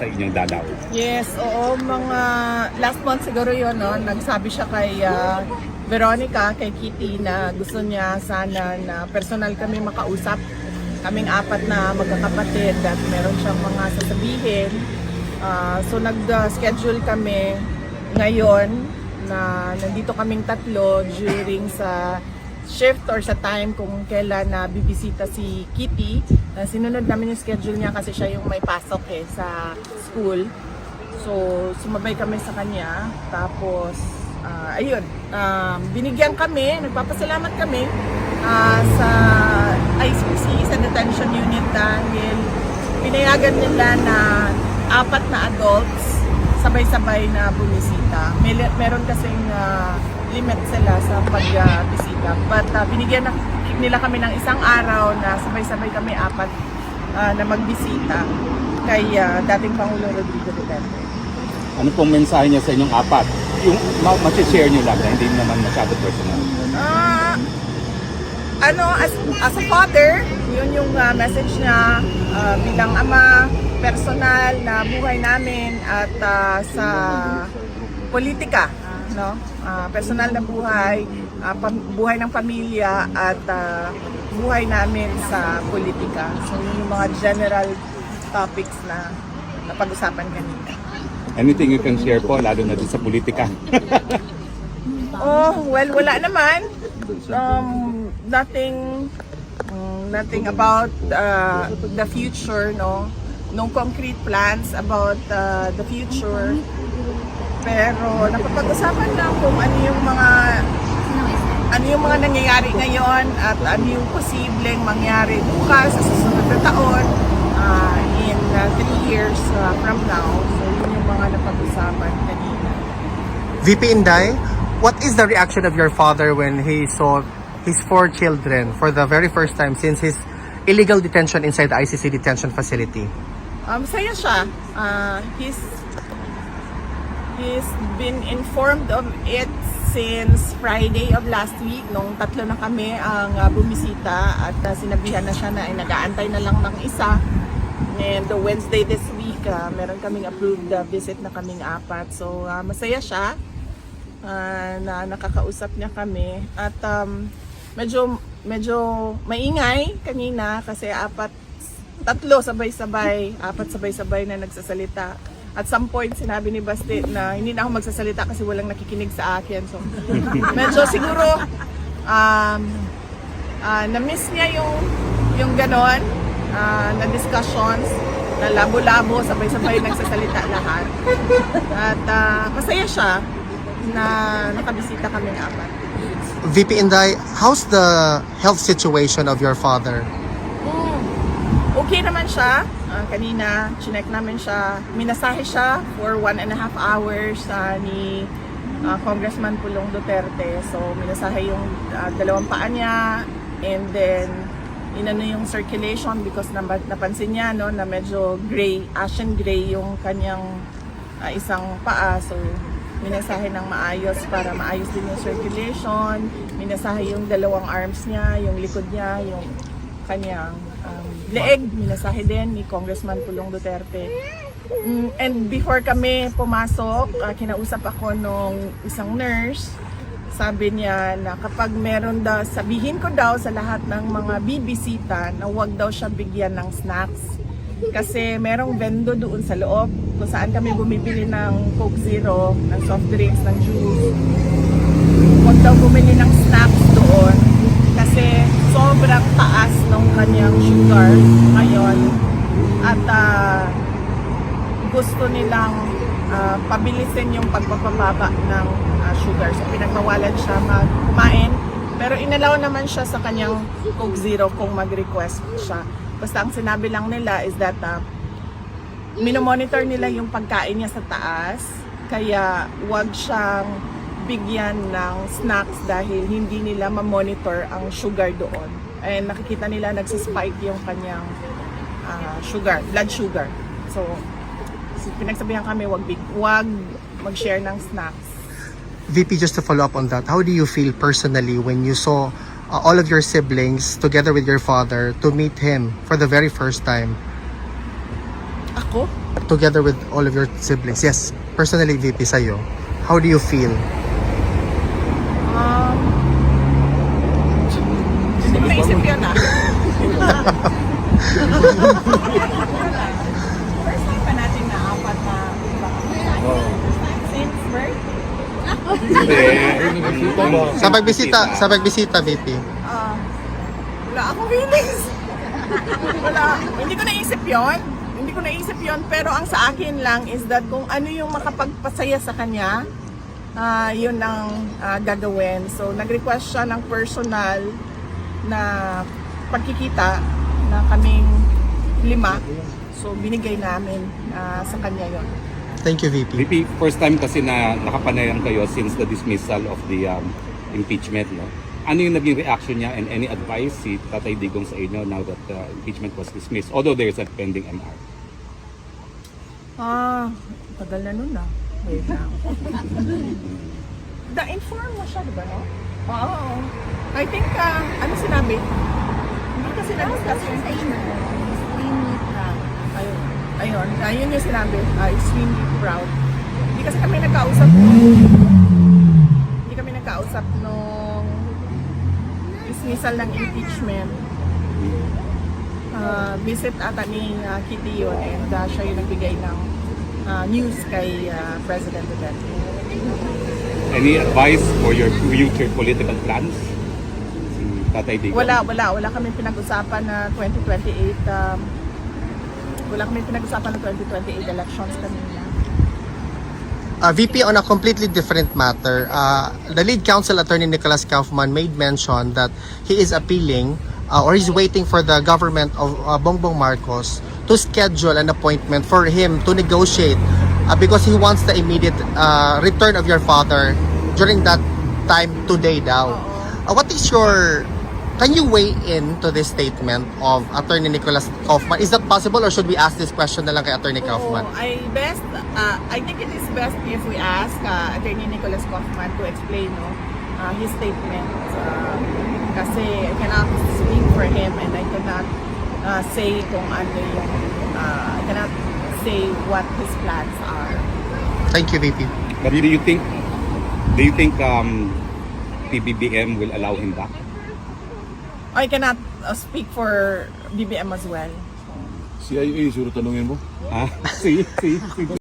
sa inyong dalaw? Yes, oo, mga last month siguro yun, no, nagsabi siya kay Veronica, kay Kitty, na gusto niya sana na personal kami makausap. Kaming apat na magkakapatid at meron siyang mga sasabihin. So nag-schedule kami ngayon na nandito kaming tatlo during sa shift or sa time kung kailan na bibisita si Kitty. Sinunod namin yung schedule niya kasi siya yung may pasok sa school. So sumabay kami sa kanya. Tapos ayun, binigyan kami, nagpapasalamat kami sa ICC, sa detention unit, dahil pinayagan nila na 4 na adults sabay-sabay na bumisita. Meron kasing limit sila sa pagbisita. But binigyan nila kami ng isang araw na sabay-sabay kami 4 na magbisita kay dating Pangulong Rodrigo Duterte. Ano pong mensahe niya sa inyong 4? Yung masishare niyo lang na hindi naman masyado personal. As a father, yun yung message niya bilang ama, personal na buhay namin at sa politika, no? Personal na buhay, buhay ng pamilya at buhay namin sa politika. So yun yung mga general topics na napag-usapan kanina. Anything you can share po, lalo na din sa politika? Wala naman. Nothing about the future, no? No concrete plans about the future. Pero napapag-usapan lang kung ano yung mga nangyayari ngayon at ano yung posibleng mangyari bukas sa susunod na taon, in 3 years from now. So yun yung mga napag-usapan kanina. VP Inday, what is the reaction of your father when he saw his 4 children for the very first time since his illegal detention inside the ICC detention facility? Masaya siya. He's been informed of it since Friday of last week, nung 3 na kami ang bumisita at sinabihan na siya na ay nag-aantay na lang ng isa. And Wednesday this week, meron kaming approved visit na kaming 4. So masaya siya na nakakausap niya kami. At medyo maingay kanina kasi 3 sabay-sabay, 4 sabay-sabay na nagsasalita. At some point sinabi ni Basti na hindi na ako magsasalita kasi walang nakikinig sa akin. So medyo siguro na-miss niya yung ganon na discussions, na labo-labo, sabay-sabay nagsasalita lahat. At masaya siya na nakabisita kaming 4. VP Inday, how's the health situation of your father? Okay naman siya. Kanina, chinek namin siya. Minasahe siya for 1.5 hours ni Congressman Pulong Duterte. So, minasahe yung 2 paa niya. And then, inano yung circulation because napansin niya no, na medyo gray, ashen gray yung kanyang isang paa. So, minasahe ng maayos para maayos din yung circulation. Minasahe yung 2 arms niya, yung likod niya, yung kanyang leeg, minasahe din ni Congressman Pulong Duterte. And before kami pumasok, kinausap ako nung isang nurse. Sabi niya na kapag meron daw, sabihin ko daw sa lahat ng mga bibisita na huwag daw siya bigyan ng snacks. Kasi merong vendo doon sa loob kung saan kami bumibili ng Coke Zero, ng soft drinks, ng juice. Huwag daw bumili ng snacks doon kasi sobrang taas ng kanyang sugar ngayon at gusto nilang pabilisin yung pagpapababa ng sugar. So pinagbawalan siya kumain, pero inalaw naman siya sa kanyang Coke Zero kung mag-request siya. Basta ang sinabi lang nila is that minomonitor nila yung pagkain niya sa taas, kaya wag siyang bigyan ng snacks dahil hindi nila ma-monitor ang sugar doon. And nakikita nila nagsispike yung kanyang blood sugar. So pinagsabihan kami wag mag-share ng snacks. VP, just to follow up on that, how do you feel personally when you saw all of your siblings together with your father to meet him for the very first time? Ako? together with all of your siblings. Yes, personally, VP, sa'yo, how do you feel? Hindi ko naisip yun First time pa natin na apat na iba. Since birth? Sa pagbisita, VP. Wala akong feelings. Wala. Hindi ko naisip yon. Hindi ko naisip yon. Pero ang sa akin lang is that kung ano yung makapagpasaya sa kanya, yun ang gagawin. So, nag-request siya ng personal na pagkikita na kaming 5. So, binigay namin sa kanya yon. Thank you, VP. VP, first time kasi na nakapanayan kayo since the dismissal of the impeachment, no? Ano yung naging reaction niya and any advice si Tatay Digong sa inyo now that the impeachment was dismissed, although there is a pending MR? Tagal na nun Wait lang. Na-inform mo siya, diba, no? Oo. I think, ano sinabi? Hindi kasi na-discuss yung ayun yung sinabi. Extremely proud. Hindi kasi kami nagkausap nung dismissal ng impeachment. Visit ata ni Kitty yun and siya yung nagbigay ng news kay President Duterte. Any advice for your future political plans? Si Tatay Digong? Wala kami pinag-usapan na 2028 wala kami pinag-usapan ng 2028 elections kanina. VP, on a completely different matter, the lead counsel attorney Nicholas Kaufman made mention that he is appealing or he's waiting for the government of Bongbong Marcos to schedule an appointment for him to negotiate because he wants the immediate return of your father during that time today daw. What is your... Can you weigh in to this statement of Attorney Nicholas Kaufman? Is that possible or should we ask this question na lang kay Attorney Kaufman? I think it is best if we ask Attorney Nicholas Kaufman to explain his statement. Kasi I cannot speak for him and I cannot say kung ano yung I cannot say what his plans are. Thank you, VP. But do you think PBBM will allow him back? I cannot speak for BBM as well. CIA, siguro tanungin mo? Si